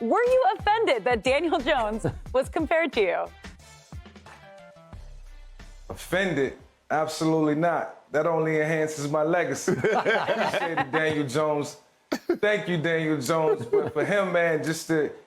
were you offended that Daniel Jones was compared to you? Offended? Absolutely not. That only enhances my legacy. I appreciate it, Daniel Jones. Thank you, Daniel Jones. But for him, man,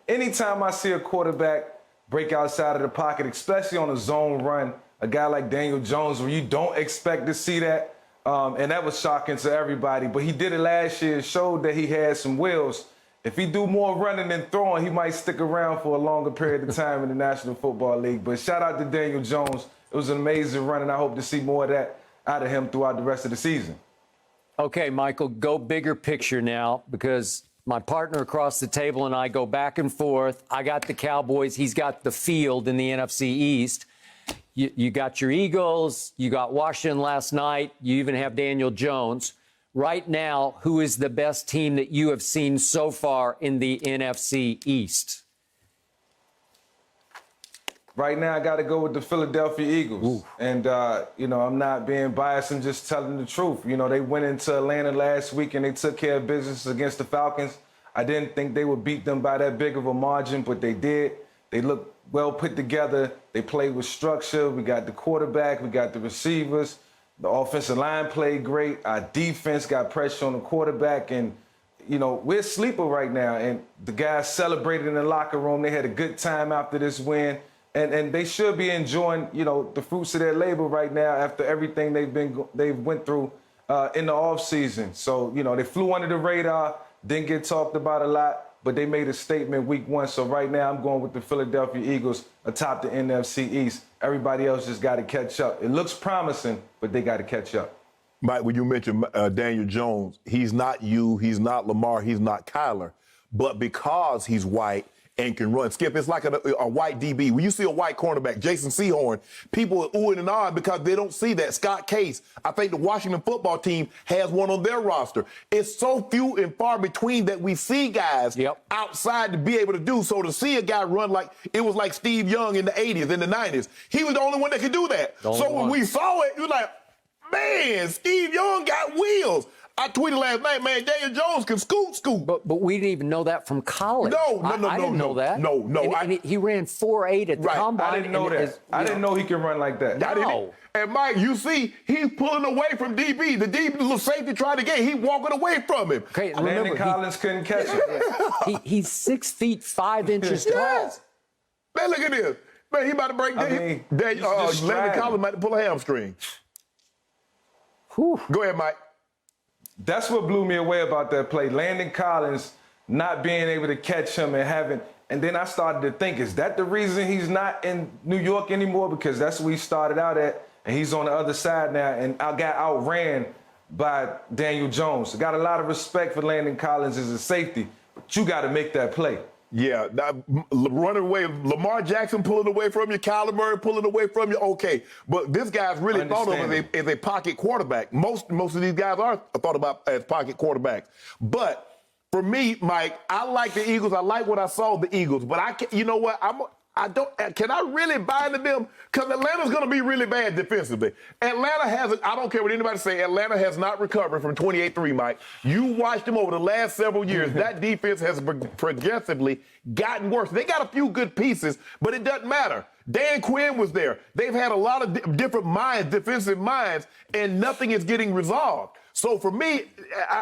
anytime I see a quarterback break outside of the pocket, especially on a zone run, a guy like Daniel Jones, where you don't expect to see that, and that was shocking to everybody. But he did it last year, showed that he had some wheels. If he do more running than throwing, he might stick around for a longer period of time in the National Football League. But shout out to Daniel Jones. It was an amazing run, and I hope to see more of that out of him throughout the rest of the season. Okay, Michael, go bigger picture now, because my partner across the table and I go back and forth. I got the Cowboys. He's got the field in the NFC East. You got your Eagles. You got Washington last night. You even have Daniel Jones. Right now, who is the best team that you have seen so far in the NFC East? Right now, I got to go with the Philadelphia Eagles. Ooh. And, I'm not being biased and just telling the truth. They went into Atlanta last week and they took care of business against the Falcons. I didn't think they would beat them by that big of a margin, but they did. They looked well put together. They played with structure. We got the quarterback. We got the receivers. The offensive line played great. Our defense got pressure on the quarterback. And, we're a sleeper right now. And the guys celebrated in the locker room. They had a good time after this win. And they should be enjoying, the fruits of their labor right now after everything they've went through in the offseason. So, they flew under the radar, didn't get talked about a lot, but they made a statement week one. So right now I'm going with the Philadelphia Eagles atop the NFC East. Everybody else just got to catch up. It looks promising, but they got to catch up. Mike, when you mentioned Daniel Jones, he's not you, he's not Lamar, he's not Kyler. But because he's white and can run. Skip, it's like a white DB. When you see a white cornerback, Jason Sehorn, people are oohing and ahhing because they don't see that. Scott Case, I think the Washington football team has one on their roster. It's so few and far between that we see guys outside to be able to do. So to see a guy run like, it was like Steve Young in the 80s, in the 90s. He was the only one that could do that. So when we saw it, it was like, man, Steve Young got wheels. I tweeted last night, man, Daniel Jones can scoot. But we didn't even know that from college. I didn't know that. No. And he ran 4.8 at the combine. I didn't know that. I didn't know he could run like that. No. And Mike, you see, he's pulling away from DB. The DB, the safety tried to get, he walking away from him. Okay, Landon Collins couldn't catch him. He's 6 feet 5 inches tall. Yes. Man, look at this. Man, he about to break Landon Collins might pull a hamstring. Whew. Go ahead, Mike. That's what blew me away about that play. Landon Collins not being able to catch him and then I started to think, is that the reason he's not in New York anymore? Because that's where he started out at, and he's on the other side now, and I got outran by Daniel Jones. I got a lot of respect for Landon Collins as a safety, but you got to make that play. Yeah, running away, Lamar Jackson pulling away from you, Kyler Murray pulling away from you, okay. But this guy's really thought of as a pocket quarterback. Most of these guys are thought about as pocket quarterbacks. But for me, Mike, I like the Eagles. I like what I saw of the Eagles. But you know what? Can I really buy into them? Because Atlanta's going to be really bad defensively. Atlanta hasn't, I don't care what anybody say, Atlanta has not recovered from 28-3, Mike. You watched them over the last several years. That defense has progressively gotten worse. They got a few good pieces, but it doesn't matter. Dan Quinn was there. They've had a lot of different minds, defensive minds, and nothing is getting resolved. So for me,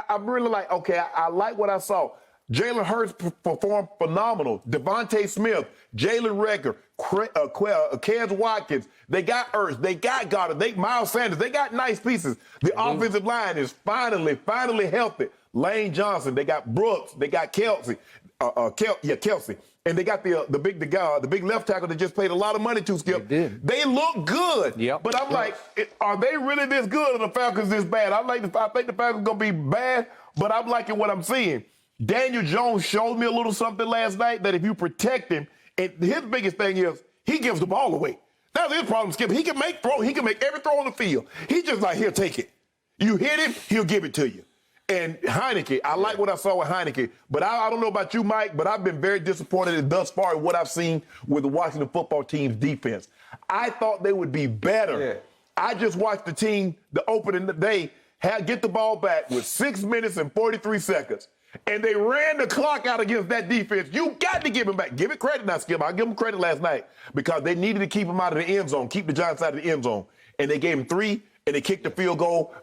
I'm really like, okay, I like what I saw. Jalen Hurts performed phenomenal. Devontae Smith, Jalen Reagor, Kez Watkins. They got Ertz. They got Goddard. Miles Sanders. They got nice pieces. The offensive line is finally healthy. Lane Johnson. They got Brooks. They got Kelsey. Kelsey. And they got the big left tackle that just paid a lot of money to, Skip. They look good. Yep. But I'm like, are they really this good or the Falcons this bad? I think the Falcons going to be bad, but I'm liking what I'm seeing. Daniel Jones showed me a little something last night that if you protect him, and his biggest thing is he gives the ball away. That's his problem, Skip. He can make every throw on the field. He's just like, here, take it. You hit him, he'll give it to you. And Heineke, I like what I saw with Heineke, but I don't know about you, Mike, but I've been very disappointed thus far in what I've seen with the Washington football team's defense. I thought they would be better. Yeah. I just watched the team, the opening day, get the ball back with 6 minutes and 43 seconds. and they ran the clock out against that defense. You got to give him back. Give it credit now, Skip. I'll give him credit last night because they needed to keep him out of the end zone, keep the Giants out of the end zone. And they gave him 3, and they kicked the field goal,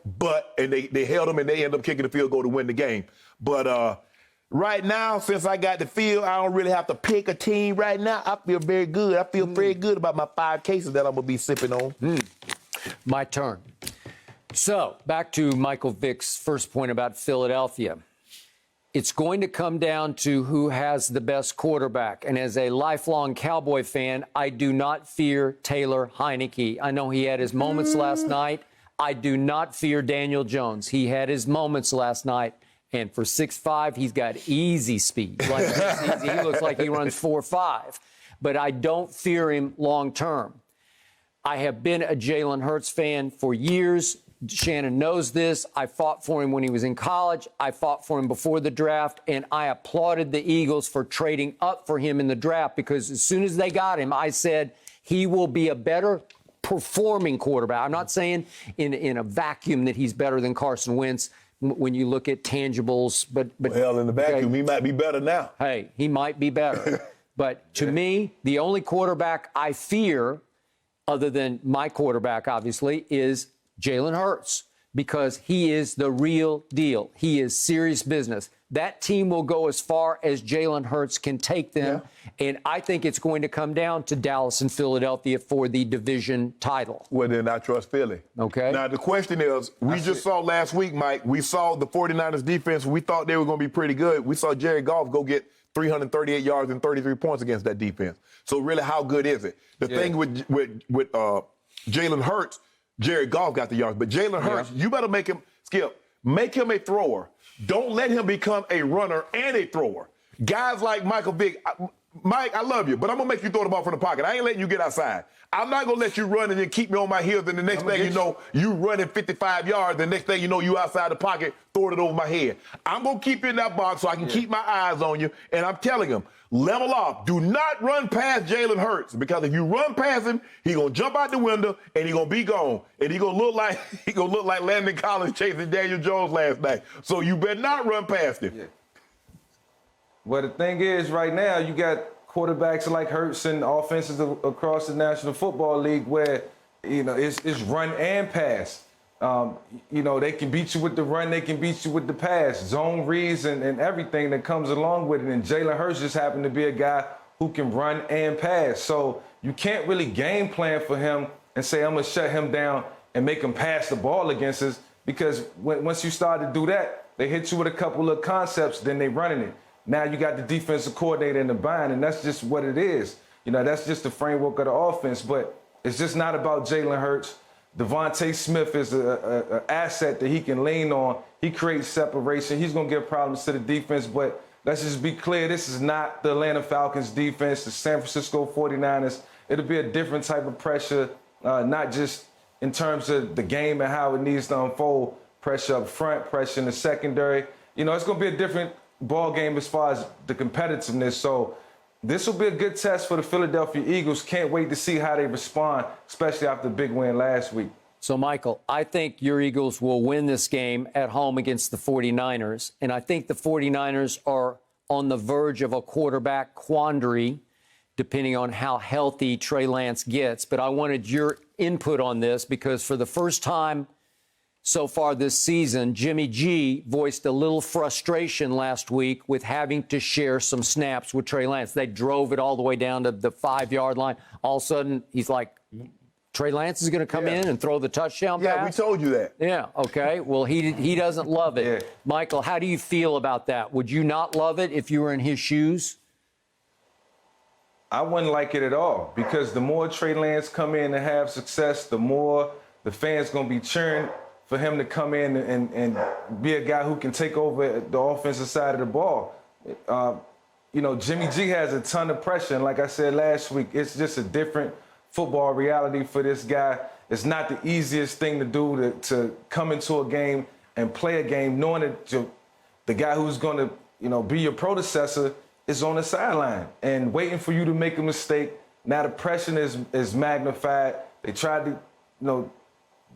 and they held him, and they ended up kicking the field goal to win the game. But right now, since I got the field, I don't really have to pick a team right now. I feel very good. I feel very good about my 5 cases that I'm going to be sipping on. My turn. So, back to Michael Vick's first point about Philadelphia. It's going to come down to who has the best quarterback. And as a lifelong Cowboy fan, I do not fear Taylor Heineke. I know he had his moments last night. I do not fear Daniel Jones. He had his moments last night. And for 6'5", he's got easy speed. Like easy. He looks like he runs 4.5. But I don't fear him long term. I have been a Jalen Hurts fan for years. Shannon knows this. I fought for him when he was in college. I fought for him before the draft, and I applauded the Eagles for trading up for him in the draft because as soon as they got him, I said he will be a better performing quarterback. I'm not saying in a vacuum that he's better than Carson Wentz when you look at tangibles, but Hell, in the vacuum, he might be better now. Hey, he might be better. But to me, the only quarterback I fear, other than my quarterback, obviously, is Jalen Hurts, because he is the real deal. He is serious business. That team will go as far as Jalen Hurts can take them, and I think it's going to come down to Dallas and Philadelphia for the division title. Well, then I trust Philly. Okay. Now, the question is, we just saw last week, Mike, we saw the 49ers defense. We thought they were going to be pretty good. We saw Jared Goff go get 338 yards and 33 points against that defense. So, really, how good is it? The thing with Jalen Hurts, Jared Goff got the yards, but Jalen Hurts, you better make him, Skip, make him a thrower. Don't let him become a runner and a thrower. Guys like Michael Vick, Mike, I love you, but I'm going to make you throw the ball from the pocket. I ain't letting you get outside. I'm not going to let you run and then keep me on my heels, and the next thing you know, you running 55 yards. The next thing you know, you outside the pocket, throwing it over my head. I'm going to keep you in that box so I can keep my eyes on you, and I'm telling him, level off. Do not run past Jalen Hurts, because if you run past him, he's going to jump out the window, and he's going to be gone. And he's going to look like Landon Collins chasing Daniel Jones last night. So you better not run past him. Yeah. Well, the thing is, right now, you got quarterbacks like Hurts and offenses across the National Football League where, it's run and pass. They can beat you with the run, they can beat you with the pass, zone reads and everything that comes along with it. And Jalen Hurts just happened to be a guy who can run and pass. So you can't really game plan for him and say, I'm going to shut him down and make him pass the ball against us, because once you start to do that, they hit you with a couple of concepts, then they running it. Now you got the defensive coordinator in the bind, and that's just what it is. That's just the framework of the offense. But it's just not about Jalen Hurts. Devontae Smith is an asset that he can lean on. He creates separation. He's going to give problems to the defense. But let's just be clear, this is not the Atlanta Falcons defense, the San Francisco 49ers. It'll be a different type of pressure, not just in terms of the game and how it needs to unfold. Pressure up front, pressure in the secondary. It's going to be a different ball game as far as the competitiveness. So this will be a good test for the Philadelphia Eagles. Can't wait to see how they respond, especially after the big win last week. So, Michael, I think your Eagles will win this game at home against the 49ers. And I think the 49ers are on the verge of a quarterback quandary, depending on how healthy Trey Lance gets. But I wanted your input on this because for the first time so far this season, Jimmy G voiced a little frustration last week with having to share some snaps with Trey Lance. They drove it all the way down to the 5-yard line. All of a sudden, he's like, Trey Lance is going to come in and throw the touchdown pass? Yeah, we told you that. Yeah, okay. Well, he doesn't love it. Yeah. Michael, how do you feel about that? Would you not love it if you were in his shoes? I wouldn't like it at all, because the more Trey Lance come in and have success, the more the fans going to be cheering for him to come in and be a guy who can take over the offensive side of the ball. Jimmy G has a ton of pressure. And like I said last week, it's just a different football reality for this guy. It's not the easiest thing to do to come into a game and play a game knowing that the guy who's going to, be your predecessor is on the sideline and waiting for you to make a mistake. Now the pressure is magnified. They tried to,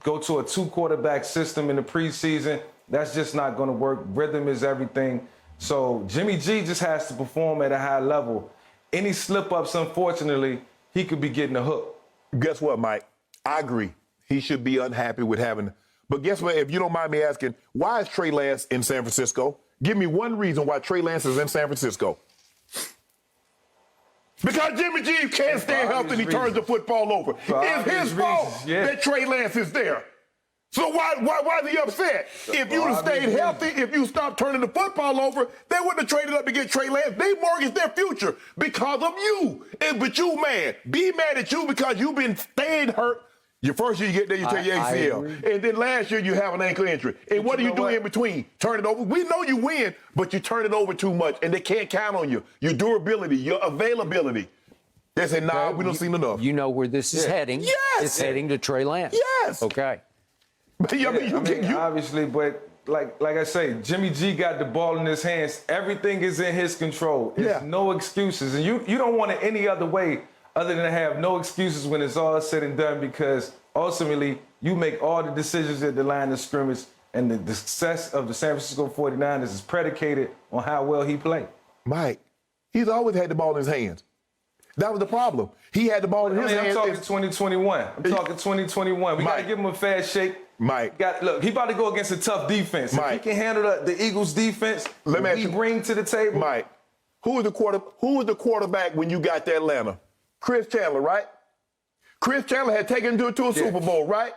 go to a 2-quarterback system in the preseason. That's just not going to work. Rhythm is everything. So Jimmy G just has to perform at a high level. Any slip-ups, unfortunately, he could be getting a hook. Guess what, Mike? I agree. He should be unhappy with having. But guess what? If you don't mind me asking, why is Trey Lance in San Francisco? Give me one reason why Trey Lance is in San Francisco. Because Jimmy G can't stay healthy and he turns the football over. It's his fault that Trey Lance is there. So why is he upset? If you'd have stayed healthy, if you stopped turning the football over, they wouldn't have traded up to get Trey Lance. They mortgaged their future because of you. But you, man, be mad at you because you've been staying hurt. Your first year you get there, you tear your ACL. And then last year you have an ankle injury. And what do you do in between? Turn it over. We know you win, but you turn it over too much, and they can't count on you. Your durability, your availability. They say, nah, we don't see enough. You know where this is heading. Yes. It's heading to Trey Lance. Yes. Okay. Obviously, but like I say, Jimmy G got the ball in his hands. Everything is in his control. There's no excuses. And you don't want it any other way other than to have no excuses when it's all said and done, because ultimately you make all the decisions at the line of scrimmage, and the success of the San Francisco 49ers is predicated on how well he played. Mike, he's always had the ball in his hands. That was the problem. He had the ball in his hands. I'm talking 2021. I'm talking 2021. We got to give him a fast shake. Mike. Look, he about to go against a tough defense. Mike. If he can handle the Eagles' defense, he bring to the table. Mike, who was the quarterback when you got to Atlanta? Chris Chandler, right? Chris Chandler had taken him to a Super Bowl, right?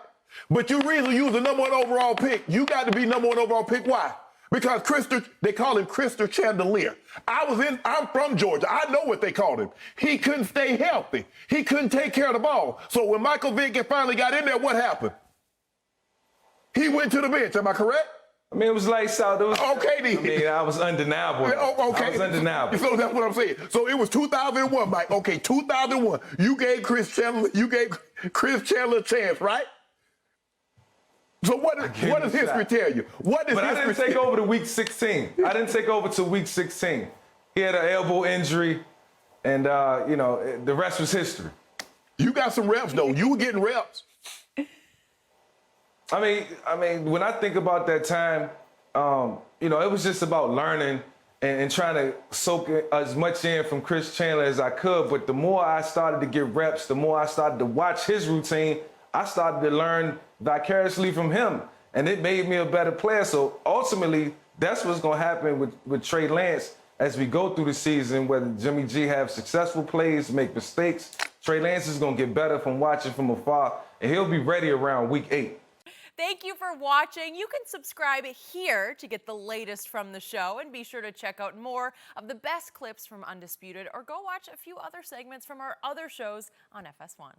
But you really used the number 1 overall pick. You got to be number 1 overall pick. Why? Because they call him Christopher Chandelier. I'm from Georgia. I know what they called him. He couldn't stay healthy. He couldn't take care of the ball. So when Michael Vick finally got in there, what happened? He went to the bench. Am I correct? I mean, it was lights out. Okay, then. I mean, I was undeniable. Okay. I was undeniable. So that's what I'm saying. So it was 2001, Mike. Okay, 2001. You gave Chris Chandler a chance, right? So what does history tell you? But I didn't take over to week 16. I didn't take over to week 16. He had an elbow injury, and, the rest was history. You got some reps, though. You were getting reps. I mean, when I think about that time, it was just about learning and trying to soak as much in from Chris Chandler as I could. But the more I started to get reps, the more I started to watch his routine, I started to learn vicariously from him. And it made me a better player. So ultimately, that's what's going to happen with Trey Lance as we go through the season, whether Jimmy G have successful plays, make mistakes. Trey Lance is going to get better from watching from afar, and he'll be ready around week 8. Thank you for watching. You can subscribe here to get the latest from the show, and be sure to check out more of the best clips from Undisputed, or go watch a few other segments from our other shows on FS1.